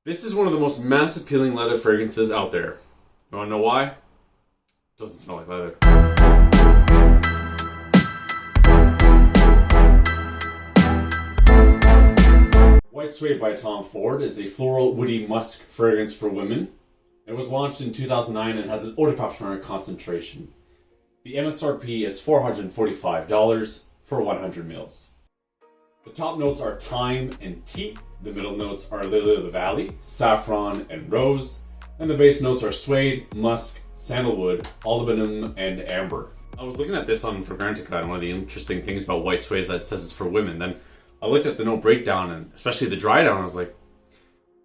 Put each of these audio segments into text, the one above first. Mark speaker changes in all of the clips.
Speaker 1: This is one of the most mass appealing leather fragrances out there. You wanna know why? It doesn't smell like leather. White Suede by Tom Ford is a floral woody musk fragrance for women. It was launched in 2009 and has an eau de parfum concentration. The MSRP is $445 for 100 mils. The top notes are thyme and teak. The middle notes are lily of the valley, saffron, and rose. And the base notes are suede, musk, sandalwood, olibanum, and amber. I was looking at this on Fragrantica, and one of the interesting things about White Suede is that it says it's for women. Then I looked at the note breakdown, and especially the dry down, I was like,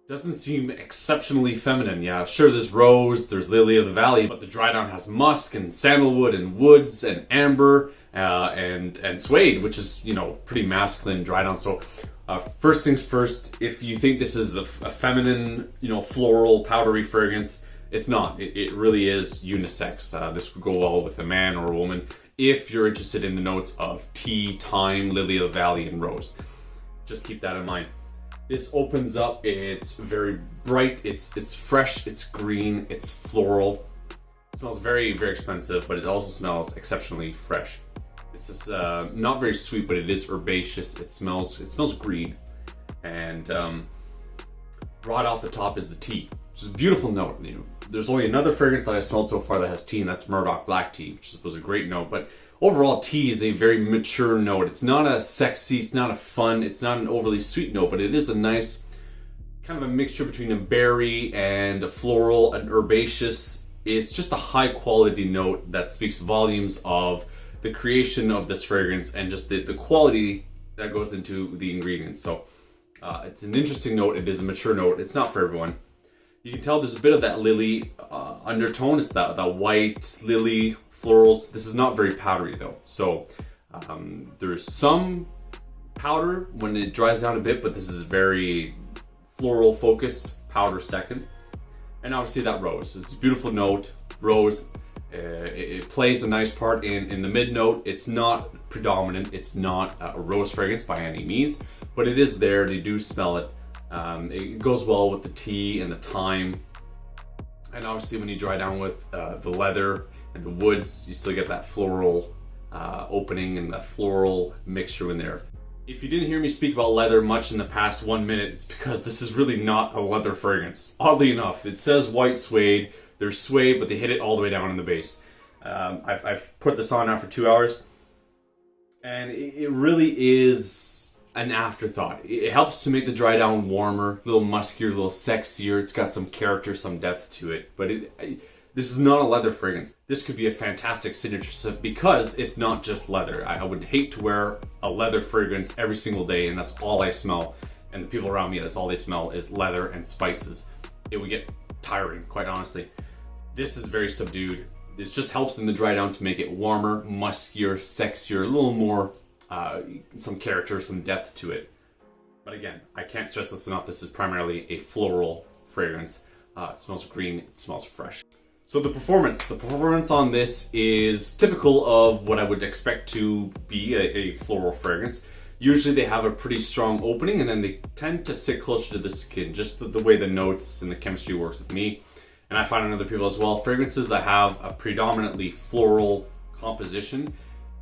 Speaker 1: doesn't seem exceptionally feminine. Yeah, sure, there's rose, there's lily of the valley, but the dry down has musk and sandalwood and woods and amber and suede, which is, pretty masculine dry down. So first things first, if you think this is a feminine, floral, powdery fragrance, it's not. It really is unisex. This would go well with a man or a woman if you're interested in the notes of tea, thyme, lily of the valley, and rose. Just keep that in mind. This opens up, it's very bright, it's fresh, it's green, it's floral. It smells very, very expensive, but it also smells exceptionally fresh. This is not very sweet, but it is herbaceous. It smells green. And right off the top is the tea, which is a beautiful note. There's only another fragrance that I smelled so far that has tea, and that's Murdoch Black Tea, which was a great note. But overall, tea is a very mature note. It's not a sexy, it's not a fun, it's not an overly sweet note, but it is a nice kind of a mixture between a berry and a floral, an herbaceous. It's just a high quality note that speaks volumes of the creation of this fragrance and just the quality that goes into the ingredients. So it's an interesting note. It is a mature note. It's not for everyone. You can tell there's a bit of that lily undertone. It's that white lily florals. This is not very powdery though. So there's some powder when it dries down a bit, but this is very floral focused, powder second. And obviously that rose. It's a beautiful note, rose. It plays a nice part in the mid note. It's not predominant. It's not a rose fragrance by any means, but it is there. You do smell it. It goes well with the tea and the thyme. And obviously when you dry down with the leather and the woods, you still get that floral opening and that floral mixture in there. If you didn't hear me speak about leather much in the past 1 minute, it's because this is really not a leather fragrance. Oddly enough, it says white suede. There's suede, but they hit it all the way down in the base. I've put this on now for 2 hours, and it really is an afterthought. It helps to make the dry down warmer, a little muskier, a little sexier. It's got some character, some depth to it, but this is not a leather fragrance. This could be a fantastic signature scent because it's not just leather. I would hate to wear a leather fragrance every single day, and that's all I smell, and the people around me, that's all they smell is leather and spices. It would get tiring, quite honestly. This is very subdued. This just helps in the dry down to make it warmer, muskier, sexier, a little more, some character, some depth to it. But again, I can't stress this enough. This is primarily a floral fragrance. It smells green, it smells fresh. So the performance on this is typical of what I would expect to be a floral fragrance. Usually they have a pretty strong opening, and then they tend to sit closer to the skin, just the way the notes and the chemistry works with me. And I find in other people as well, fragrances that have a predominantly floral composition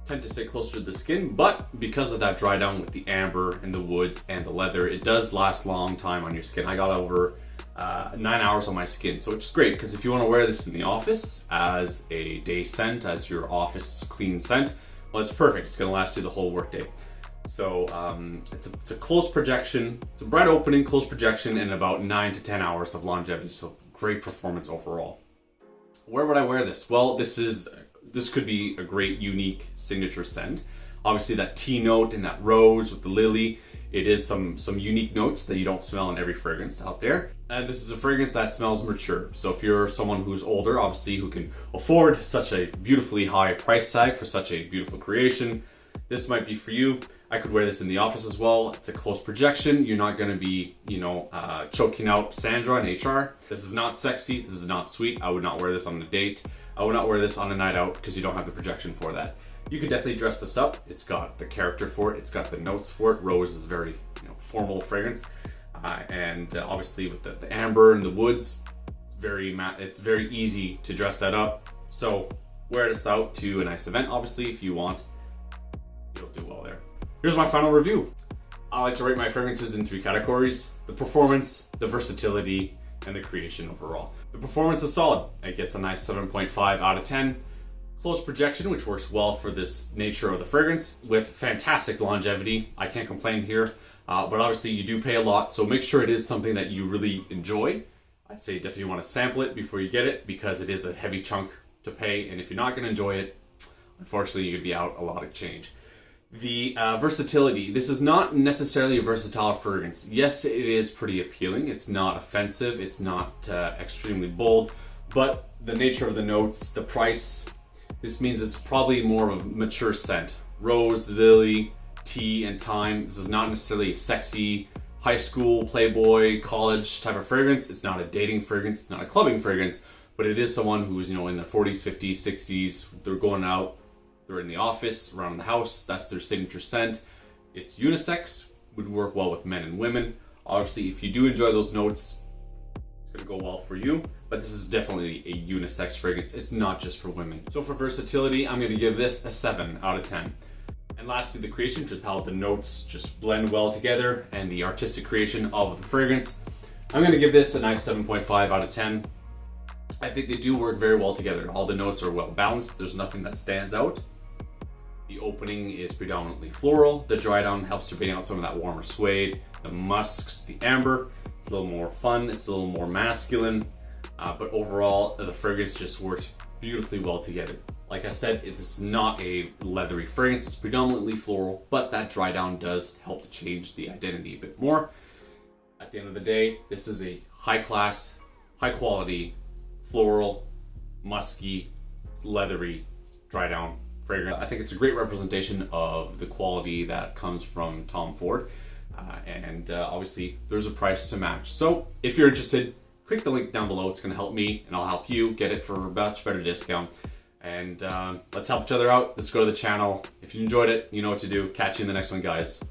Speaker 1: tend to sit closer to the skin, but because of that dry down with the amber and the woods and the leather, it does last a long time on your skin. I got over 9 hours on my skin, so it's great because if you want to wear this in the office as a day scent, as your office clean scent, well, it's perfect. It's going to last you the whole workday. So it's a close projection. It's a bright opening, close projection, and about 9 to 10 hours of longevity. So great performance overall. Where would I wear this? Well, this could be a great unique signature scent. Obviously that tea note and that rose with the lily, it is some unique notes that you don't smell in every fragrance out there. And this is a fragrance that smells mature. So if you're someone who's older, obviously, who can afford such a beautifully high price tag for such a beautiful creation, this might be for you. I could wear this in the office as well. It's a close projection. You're not going to be, choking out Sandra in HR. This is not sexy. This is not sweet. I would not wear this on a date. I would not wear this on a night out because you don't have the projection for that. You could definitely dress this up. It's got the character for it. It's got the notes for it. Rose is a very formal fragrance. and obviously with the amber and the woods, it's very easy to dress that up. So wear this out to a nice event, obviously, if you want. You'll do well there. Here's my final review. I like to rate my fragrances in 3 categories: the performance, the versatility, and the creation overall. The performance is solid. It gets a nice 7.5 out of 10. Close projection, which works well for this nature of the fragrance, with fantastic longevity. I can't complain here, but obviously you do pay a lot, so make sure it is something that you really enjoy. I'd say definitely want to sample it before you get it, because it is a heavy chunk to pay, and if you're not going to enjoy it, unfortunately you're going to be out a lot of change. The versatility. This is not necessarily a versatile fragrance. Yes, it is pretty appealing. It's not offensive. It's not extremely bold, but the nature of the notes, the price, this means it's probably more of a mature scent. Rose, lily, tea, and thyme. This is not necessarily a sexy high school, playboy, college type of fragrance. It's not a dating fragrance. It's not a clubbing fragrance, but it is someone who's, in their 40s, 50s, 60s. They're going out, they're in the office, around the house. That's their signature scent. It's unisex, would work well with men and women. Obviously, if you do enjoy those notes, it's gonna go well for you, but this is definitely a unisex fragrance. It's not just for women. So for versatility, I'm gonna give this a 7 out of 10. And lastly, the creation, just how the notes just blend well together, and the artistic creation of the fragrance. I'm gonna give this a nice 7.5 out of 10. I think they do work very well together. All the notes are well balanced. There's nothing that stands out. The opening is predominantly floral. The dry down helps to bring out some of that warmer suede. The musks, the amber, it's a little more fun. It's a little more masculine. But overall, the fragrance just works beautifully well together. Like I said, it's not a leathery fragrance. It's predominantly floral, but that dry down does help to change the identity a bit more. At the end of the day, this is a high class, high quality, floral, musky, leathery, dry down fragrance. I think it's a great representation of the quality that comes from Tom Ford. And obviously there's a price to match. So if you're interested, click the link down below. It's gonna help me and I'll help you get it for a much better discount. And let's help each other out. Let's go to the channel. If you enjoyed it, you know what to do. Catch you in the next one, guys.